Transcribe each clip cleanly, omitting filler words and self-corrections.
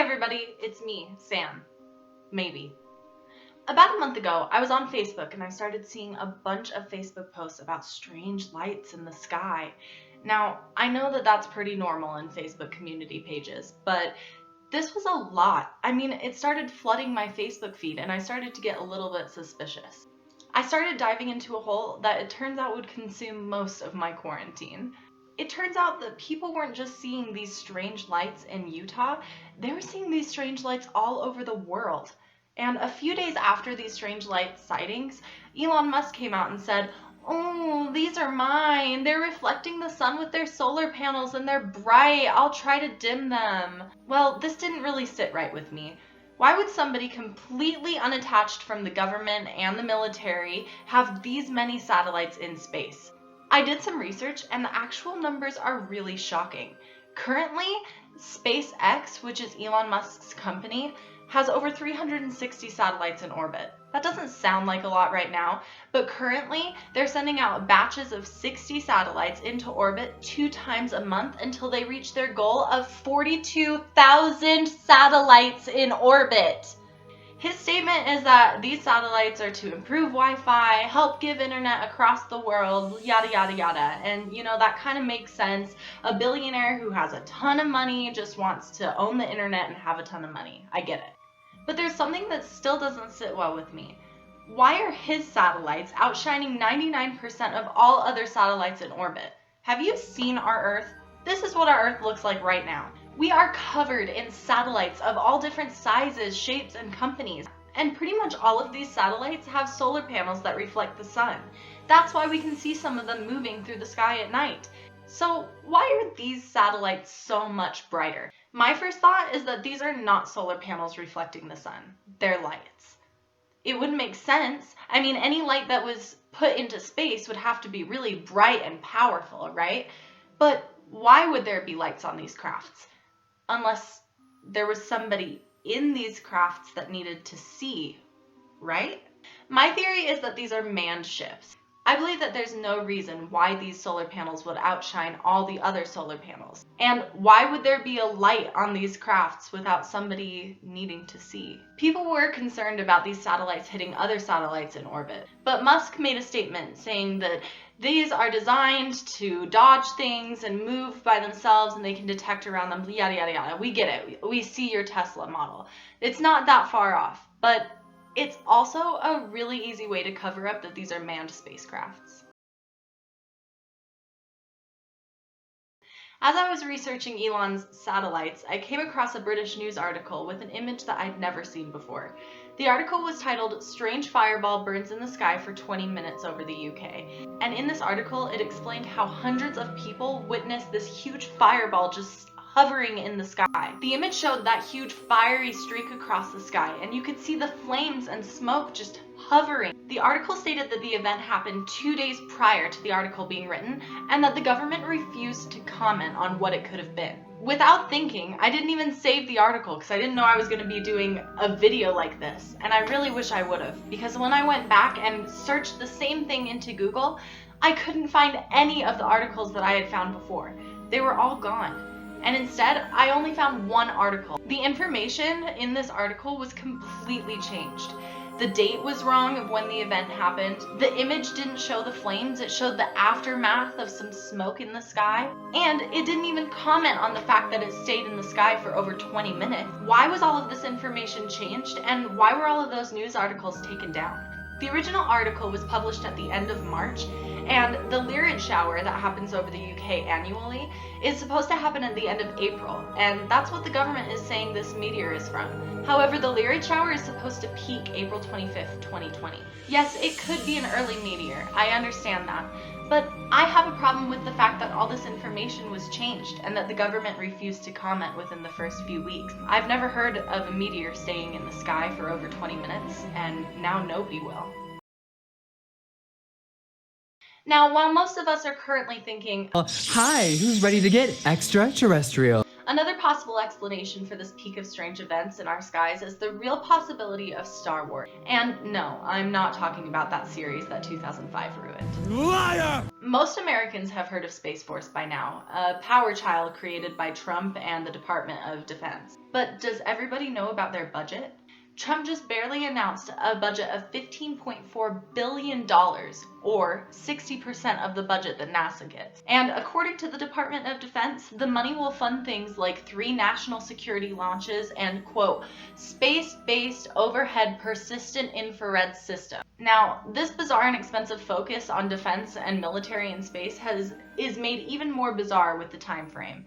everybody, it's me, Sam. Maybe. About a month ago, I was on Facebook and I started seeing a bunch of Facebook posts about strange lights in the sky. Now, I know that that's pretty normal in Facebook community pages, but this was a lot. I mean, it started flooding my Facebook feed and I started to get a little bit suspicious. I started diving into a hole that it turns out would consume most of my quarantine. It turns out that people weren't just seeing these strange lights in Utah, they were seeing these strange lights all over the world. And a few days after these strange light sightings, Elon Musk came out and said, "Oh, these are mine. They're reflecting the sun with their solar panels and they're bright. I'll try to dim them." Well, this didn't really sit right with me. Why would somebody completely unattached from the government and the military have these many satellites in space? I did some research and the actual numbers are really shocking. Currently, SpaceX, which is Elon Musk's company, has over 360 satellites in orbit. That doesn't sound like a lot right now, but currently they're sending out batches of 60 satellites into orbit 2 times a month until they reach their goal of 42,000 satellites in orbit. His statement is that these satellites are to improve Wi-Fi, help give internet across the world, yada yada yada. And you know, that kind of makes sense. A billionaire who has a ton of money just wants to own the internet and have a ton of money. I get it. But there's something that still doesn't sit well with me. Why are his satellites outshining 99% of all other satellites in orbit? Have you seen our Earth? This is what our Earth looks like right now. We are covered in satellites of all different sizes, shapes, and companies. And pretty much all of these satellites have solar panels that reflect the sun. That's why we can see some of them moving through the sky at night. So why are these satellites so much brighter? My first thought is that these are not solar panels reflecting the sun. They're lights. It wouldn't make sense. I mean, any light that was put into space would have to be really bright and powerful, right? But why would there be lights on these crafts? Unless there was somebody in these crafts that needed to see, right? My theory is that these are manned ships. I believe that there's no reason why these solar panels would outshine all the other solar panels. And why would there be a light on these crafts without somebody needing to see? People were concerned about these satellites hitting other satellites in orbit, but Musk made a statement saying that these are designed to dodge things and move by themselves and they can detect around them, yada yada yada. We get it. We see your Tesla model. It's not that far off, but it's also a really easy way to cover up that these are manned spacecrafts. As I was researching Elon's satellites, I came across a British news article with an image that I'd never seen before. The article was titled "Strange Fireball Burns in the Sky for 20 Minutes Over the UK." And in this article, it explained how hundreds of people witnessed this huge fireball just hovering in the sky. The image showed that huge fiery streak across the sky, and you could see the flames and smoke just hovering. The article stated that the event happened 2 days prior to the article being written, and that the government refused to comment on what it could have been. Without thinking, I didn't even save the article because I didn't know I was going to be doing a video like this, and I really wish I would have, because when I went back and searched the same thing into Google, I couldn't find any of the articles that I had found before. They were all gone. And instead, I only found one article. The information in this article was completely changed. The date was wrong of when the event happened. The image didn't show the flames, it showed the aftermath of some smoke in the sky. And it didn't even comment on the fact that it stayed in the sky for over 20 minutes. Why was all of this information changed, and why were all of those news articles taken down? The original article was published at the end of March, and the Lyrid shower that happens over the UK annually is supposed to happen at the end of April, and that's what the government is saying this meteor is from. However, the Lyrid shower is supposed to peak April 25th, 2020. Yes, it could be an early meteor, I understand that, but I have a problem with the fact that all this information was changed and that the government refused to comment within the first few weeks. I've never heard of a meteor staying in the sky for over 20 minutes, and now nobody will. Now, while most of us are currently thinking, Hi, who's ready to get extraterrestrial? Another possible explanation for this peak of strange events in our skies is the real possibility of Star Wars. And no, I'm not talking about that series that 2005 ruined. Liar! Most Americans have heard of Space Force by now, a power child created by Trump and the Department of Defense. But does everybody know about their budget? Trump just barely announced a budget of $15.4 billion, or 60% of the budget that NASA gets. And according to the Department of Defense, the money will fund things like 3 national security launches and, quote, space-based overhead persistent infrared system. Now, this bizarre and expensive focus on defense and military in space is made even more bizarre with the time frame.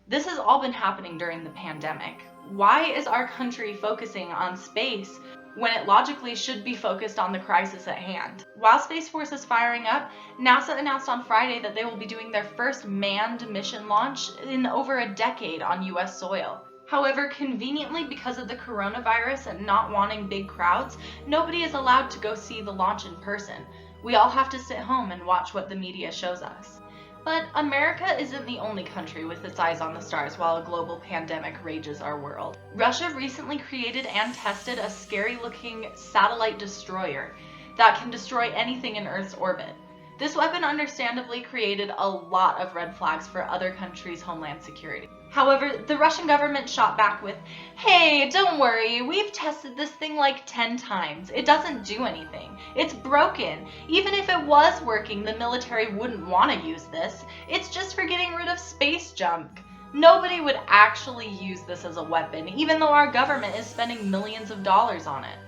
This has all been happening during the pandemic. Why is our country focusing on space when it logically should be focused on the crisis at hand? While Space Force is firing up, NASA announced on Friday that they will be doing their first manned mission launch in over a decade on US soil. However, conveniently, because of the coronavirus and not wanting big crowds, nobody is allowed to go see the launch in person. We all have to sit home and watch what the media shows us. But America isn't the only country with its eyes on the stars while a global pandemic rages our world. Russia recently created and tested a scary-looking satellite destroyer that can destroy anything in Earth's orbit. This weapon understandably created a lot of red flags for other countries' homeland security. However, the Russian government shot back with, "Hey, don't worry, we've tested this thing like 10 times. It doesn't do anything. It's broken. Even if it was working, the military wouldn't want to use this. It's just for getting rid of space junk." Nobody would actually use this as a weapon, even though our government is spending millions of dollars on it.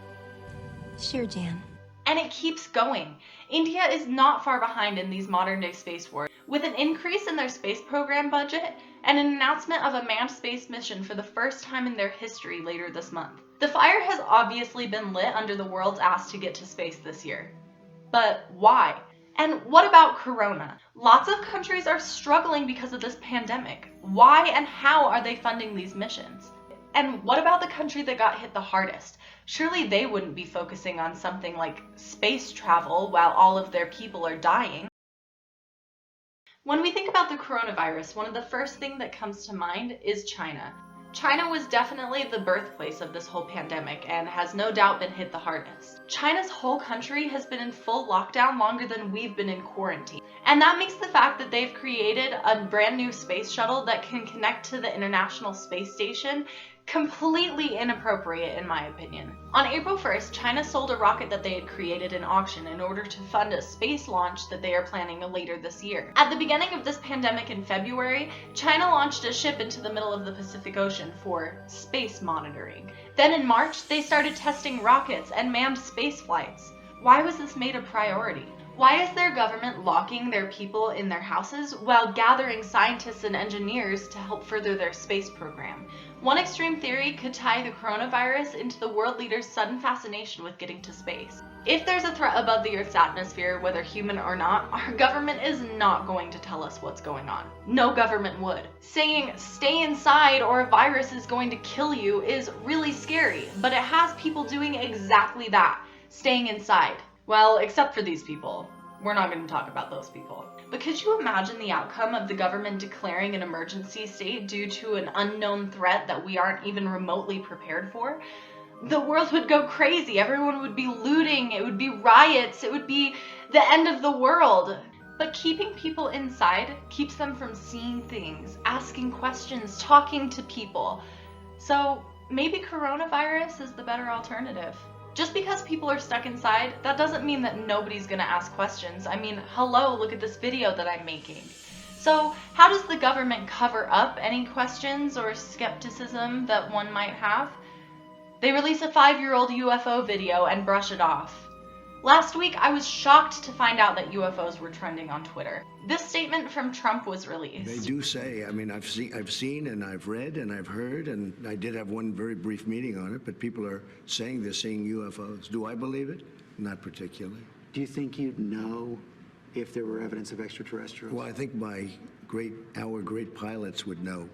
Sure, Jan. And it keeps going. India is not far behind in these modern-day space wars. With an increase in their space program budget and an announcement of a manned space mission for the first time in their history later this month. The fire has obviously been lit under the world's ass to get to space this year. But why? And what about Corona? Lots of countries are struggling because of this pandemic. Why and how are they funding these missions? And what about the country that got hit the hardest? Surely they wouldn't be focusing on something like space travel while all of their people are dying. When we think about the coronavirus, one of the first things that comes to mind is China. China was definitely the birthplace of this whole pandemic and has no doubt been hit the hardest. China's whole country has been in full lockdown longer than we've been in quarantine. And that makes the fact that they've created a brand new space shuttle that can connect to the International Space Station completely inappropriate in my opinion. On April 1st, China sold a rocket that they had created in auction in order to fund a space launch that they are planning later this year. At the beginning of this pandemic in February, China launched a ship into the middle of the Pacific Ocean for space monitoring. Then in March, they started testing rockets and manned space flights. Why was this made a priority? Why is their government locking their people in their houses while gathering scientists and engineers to help further their space program? One extreme theory could tie the coronavirus into the world leaders' sudden fascination with getting to space. If there's a threat above the Earth's atmosphere, whether human or not, our government is not going to tell us what's going on. No government would. Saying stay inside or a virus is going to kill you is really scary, but it has people doing exactly that, staying inside. Well, except for these people. We're not going to talk about those people. But could you imagine the outcome of the government declaring an emergency state due to an unknown threat that we aren't even remotely prepared for? The world would go crazy. Everyone would be looting. It would be riots. It would be the end of the world. But keeping people inside keeps them from seeing things, asking questions, talking to people. So maybe coronavirus is the better alternative. Just because people are stuck inside, that doesn't mean that nobody's gonna ask questions. I mean, hello, look at this video that I'm making. So how does the government cover up any questions or skepticism that one might have? They release a 5-year-old UFO video and brush it off. Last week, I was shocked to find out that UFOs were trending on Twitter. This statement from Trump was released. They do say, I mean, I've seen and I've read and I've heard, and I did have one very brief meeting on it, but people are saying they're seeing UFOs. Do I believe it? Not particularly. Do you think you'd know if there were evidence of extraterrestrials? Well, I think our great pilots would know.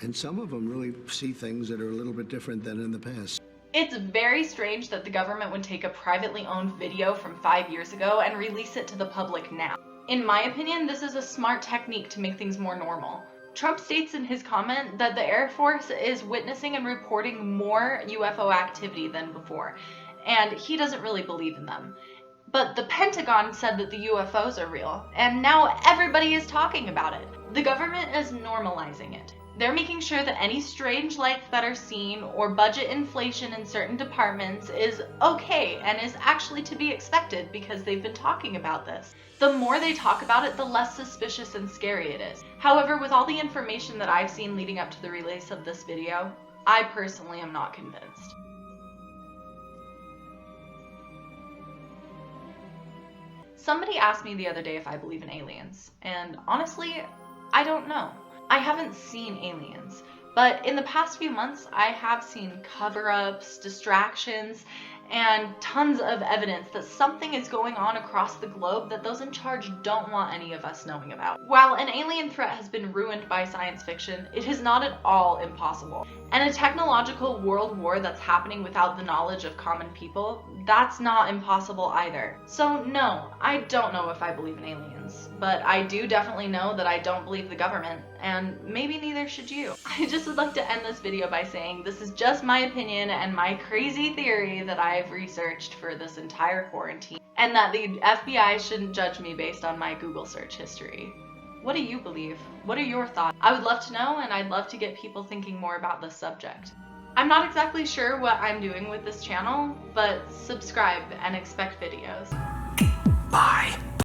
And some of them really see things that are a little bit different than in the past. It's very strange that the government would take a privately owned video from 5 years ago and release it to the public now. In my opinion, this is a smart technique to make things more normal. Trump states in his comment that the Air Force is witnessing and reporting more UFO activity than before, and he doesn't really believe in them. But the Pentagon said that the UFOs are real, and now everybody is talking about it. The government is normalizing it. They're making sure that any strange lights that are seen or budget inflation in certain departments is okay and is actually to be expected because they've been talking about this. The more they talk about it, the less suspicious and scary it is. However, with all the information that I've seen leading up to the release of this video, I personally am not convinced. Somebody asked me the other day if I believe in aliens, and honestly, I don't know. I haven't seen aliens, but in the past few months, I have seen cover-ups, distractions, and tons of evidence that something is going on across the globe that those in charge don't want any of us knowing about. While an alien threat has been ruined by science fiction, it is not at all impossible. And a technological world war that's happening without the knowledge of common people, that's not impossible either. So no, I don't know if I believe in aliens, but I do definitely know that I don't believe the government, and maybe neither should you. I just would like to end this video by saying this is just my opinion and my crazy theory that I've researched for this entire quarantine, and that the FBI shouldn't judge me based on my Google search history. What do you believe? What are your thoughts? I would love to know, and I'd love to get people thinking more about this subject. I'm not exactly sure what I'm doing with this channel, but subscribe and expect videos.